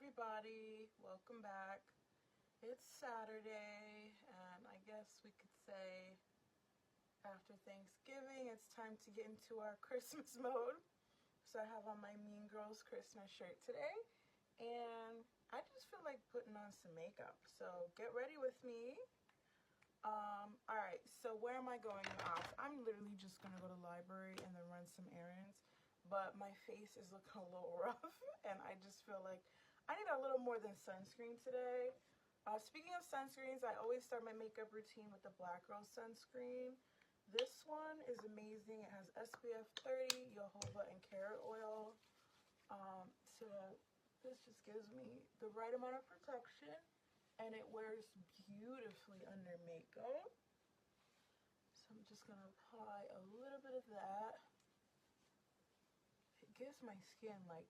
everybody, welcome back. It's Saturday, and I guess we could say after Thanksgiving, it's time to get into our Christmas mode. So I have on my Mean Girls Christmas shirt today, and I just feel like putting on some makeup. So get ready with me. Alright, so where am I going off? I'm literally just gonna go to the library and then run some errands. But my face is looking a little rough, and I just feel like I need a little more than sunscreen today. Speaking of sunscreens, I always start my makeup routine with the Black Girl sunscreen. This one is amazing. It has SPF 30, jojoba, and carrot oil. So this just gives me the right amount of protection, and it wears beautifully under makeup. So I'm just going to apply a little bit of that. It gives my skin like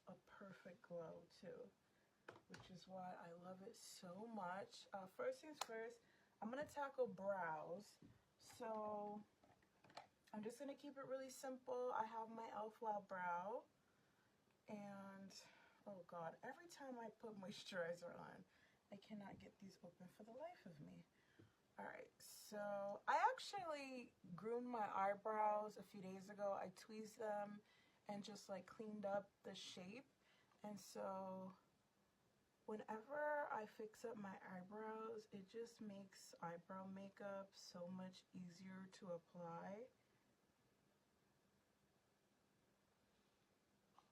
a perfect glow too, which is why I love it so much. First things first, I'm going to tackle brows. So I'm just going to keep it really simple. I have my e.l.f. Wow Brow, and oh god, every time I put moisturizer on, I cannot get these open for the life of me. Alright, so I actually groomed my eyebrows a few days ago. I tweezed them and just like cleaned up the shape. And so whenever I fix up my eyebrows, it just makes eyebrow makeup so much easier to apply.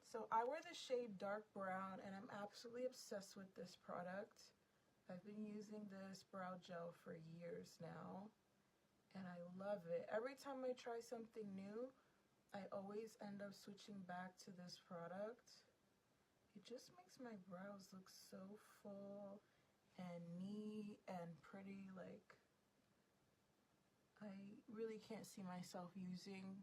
So I wear the shade dark brown, and I'm absolutely obsessed with this product. I've been using this brow gel for years now, and I love it. Every time I try something new, I always end up switching back to this product. It just makes my brows look so full and neat and pretty. Like, I really can't see myself using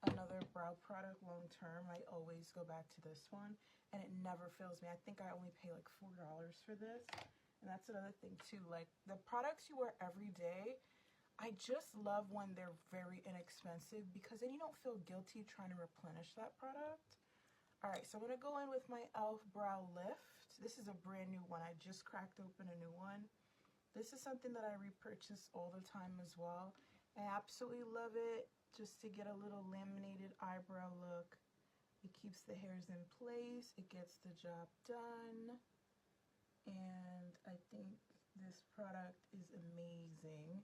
another brow product long term. I always go back to this one, and it never fails me. I think I only pay like $4 for this. And that's another thing too, like the products you wear every day, I just love when they're very inexpensive, because then you don't feel guilty trying to replenish that product. Alright, so I'm going to go in with my e.l.f. Brow Lift. This is a brand new one. I just cracked open a new one. This is something that I repurchase all the time as well. I absolutely love it, just to get a little laminated eyebrow look. It keeps the hairs in place. It gets the job done. And I think this product is amazing.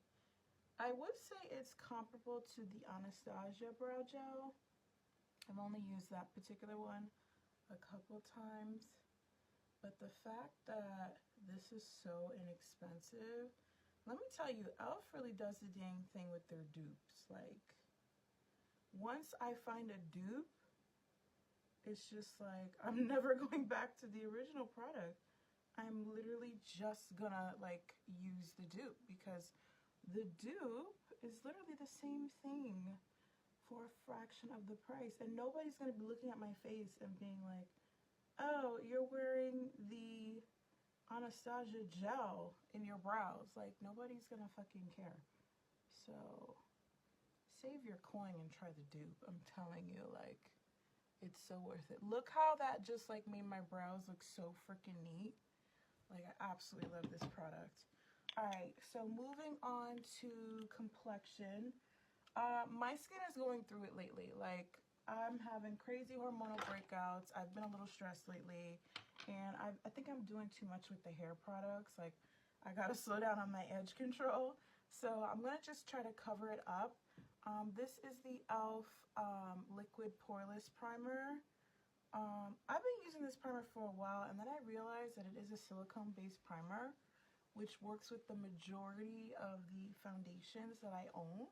I would say it's comparable to the Anastasia Brow Gel. I've only used that particular one a couple times. But the fact that this is so inexpensive, let me tell you, e.l.f. really does the dang thing with their dupes. Like, once I find a dupe, it's just like, I'm never going back to the original product. I'm literally just gonna like use the dupe, because the dupe is literally the same thing for a fraction of the price, and nobody's gonna be looking at my face and being like, oh, you're wearing the Anastasia gel in your brows. Like, nobody's gonna fucking care. So save your coin and try the dupe. I'm telling you, like, it's so worth it. Look how that just like made my brows look so freaking neat. Like, I absolutely love this product. Alright, so moving on to complexion. My skin is going through it lately. Like, I'm having crazy hormonal breakouts. I've been a little stressed lately. And I think I'm doing too much with the hair products. Like, I gotta slow down on my edge control. So I'm gonna just try to cover it up. This is the e.l.f. Liquid Poreless Primer. I've been using this primer for a while, and then I realized that it is a silicone-based primer, which works with the majority of the foundations that I own.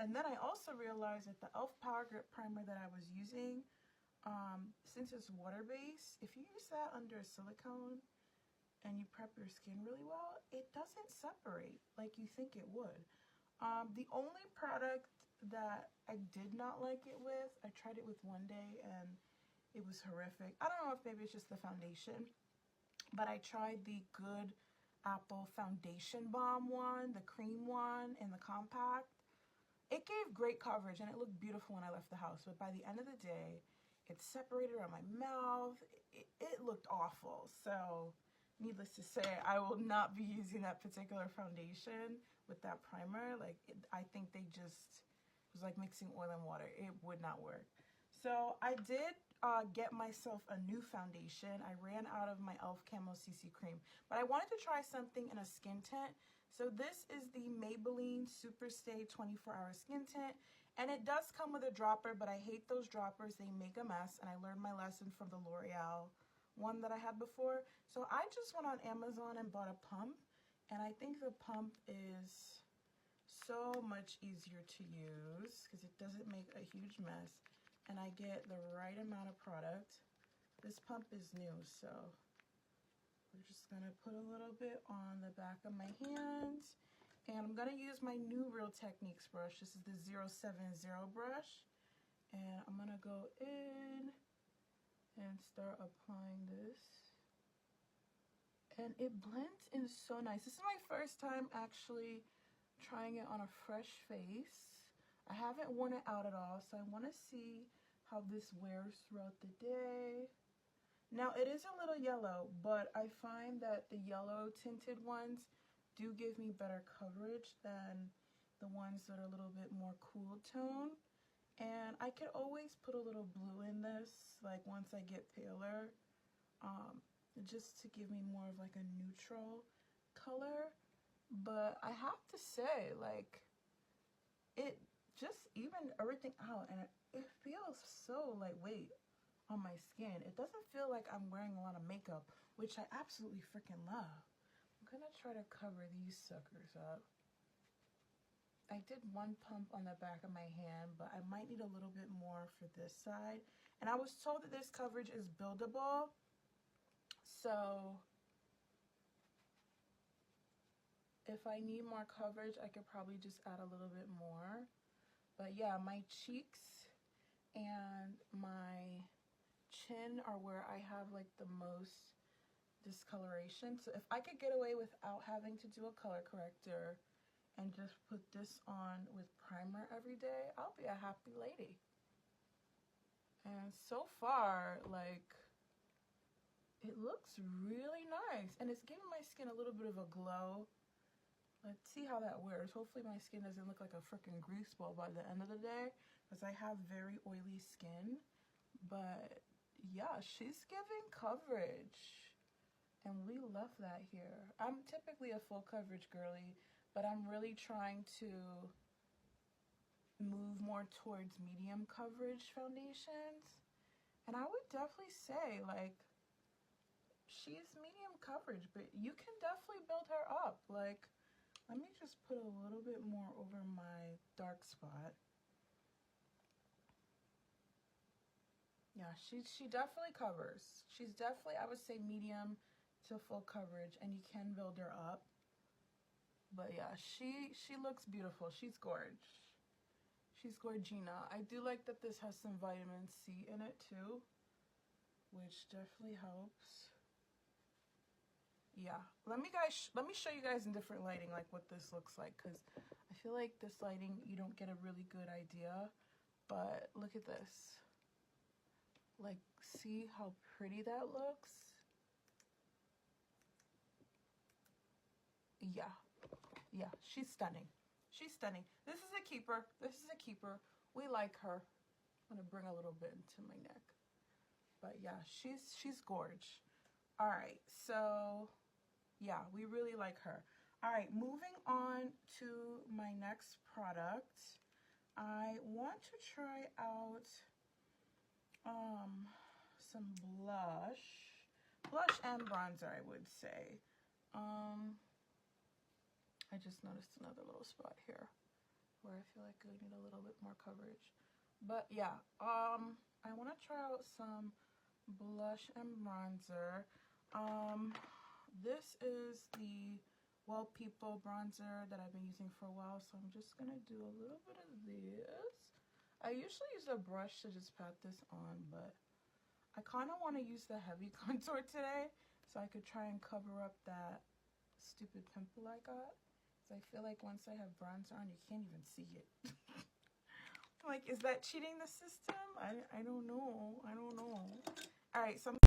And then I also realized that the e.l.f. Power Grip Primer that I was using, since it's water-based, if you use that under a silicone and you prep your skin really well, it doesn't separate like you think it would. The only product that I did not like it with, I tried it with one day and it was horrific. I don't know if maybe it's just the foundation, but I tried the Good Apple Foundation Balm one, the cream one, and the compact. It gave great coverage and it looked beautiful when I left the house, but by the end of the day, it separated on my mouth. It looked awful. So needless to say, I will not be using that particular foundation with that primer. Like, I think they just, it was like mixing oil and water. It would not work. So I did get myself a new foundation. I ran out of my e.l.f. Camo CC Cream, but I wanted to try something in a skin tint. So this is the Maybelline Super Stay 24-Hour Skin Tint, and it does come with a dropper, but I hate those droppers. They make a mess, and I learned my lesson from the L'Oreal one that I had before. So I just went on Amazon and bought a pump, and I think the pump is so much easier to use because it doesn't make a huge mess, and I get the right amount of product. This pump is new, so we're just gonna put a little bit on the back of my hands, and I'm gonna use my new Real Techniques brush. This is the 070 brush, and I'm gonna go in and start applying this, and it blends in so nice. This is my first time actually trying it on a fresh face. I haven't worn it out at all, so I want to see how this wears throughout the day. Now, it is a little yellow, but I find that the yellow tinted ones do give me better coverage than the ones that are a little bit more cool tone. And I could always put a little blue in this, like once I get paler, just to give me more of like a neutral color. But I have to say, like, it just evened everything out, and it feels so lightweight on my skin. It doesn't feel like I'm wearing a lot of makeup, which I absolutely freaking love. I'm gonna try to cover these suckers up. I did one pump on the back of my hand, but I might need a little bit more for this side. And I was told that this coverage is buildable, so if I need more coverage, I could probably just add a little bit more. But yeah, my cheeks and my chin are where I have like the most discoloration. So if I could get away without having to do a color corrector and just put this on with primer every day, I'll be a happy lady. And so far, like, it looks really nice, and it's giving my skin a little bit of a glow. Let's see how that wears. Hopefully my skin doesn't look like a freaking grease ball by the end of the day, because I have very oily skin. But yeah, she's giving coverage, and we love that here. I'm typically a full coverage girly, but I'm really trying to move more towards medium coverage foundations. And I would definitely say, like, she's medium coverage, but you can definitely build her up. Like, let me just put a little bit more over my dark spot. Yeah, she definitely covers. She's definitely, I would say, medium to full coverage, and you can build her up. But yeah, she looks beautiful. She's gorge. She's gorgina. I do like that this has some vitamin C in it too, which definitely helps. Yeah, let me show you guys in different lighting like what this looks like, because I feel like this lighting you don't get a really good idea. But look at this. Like, see how pretty that looks? Yeah, she's stunning. She's stunning. This is a keeper. This is a keeper. We like her. I'm gonna bring a little bit into my neck. But yeah, she's gorge. All right, so yeah, we really like her. All right, moving on to my next product. I want to try out some blush and bronzer, I would say. I just noticed another little spot here where I feel like I need a little bit more coverage. But yeah, I want to try out some blush and bronzer. This is the Well People bronzer that I've been using for a while, so I'm just gonna do a little bit of this. I usually use a brush to just pat this on, but I kind of want to use the heavy contour today so I could try and cover up that stupid pimple I got. So I feel like once I have bronzer on, you can't even see it. Like, is that cheating the system? I don't know. I don't know. All right, so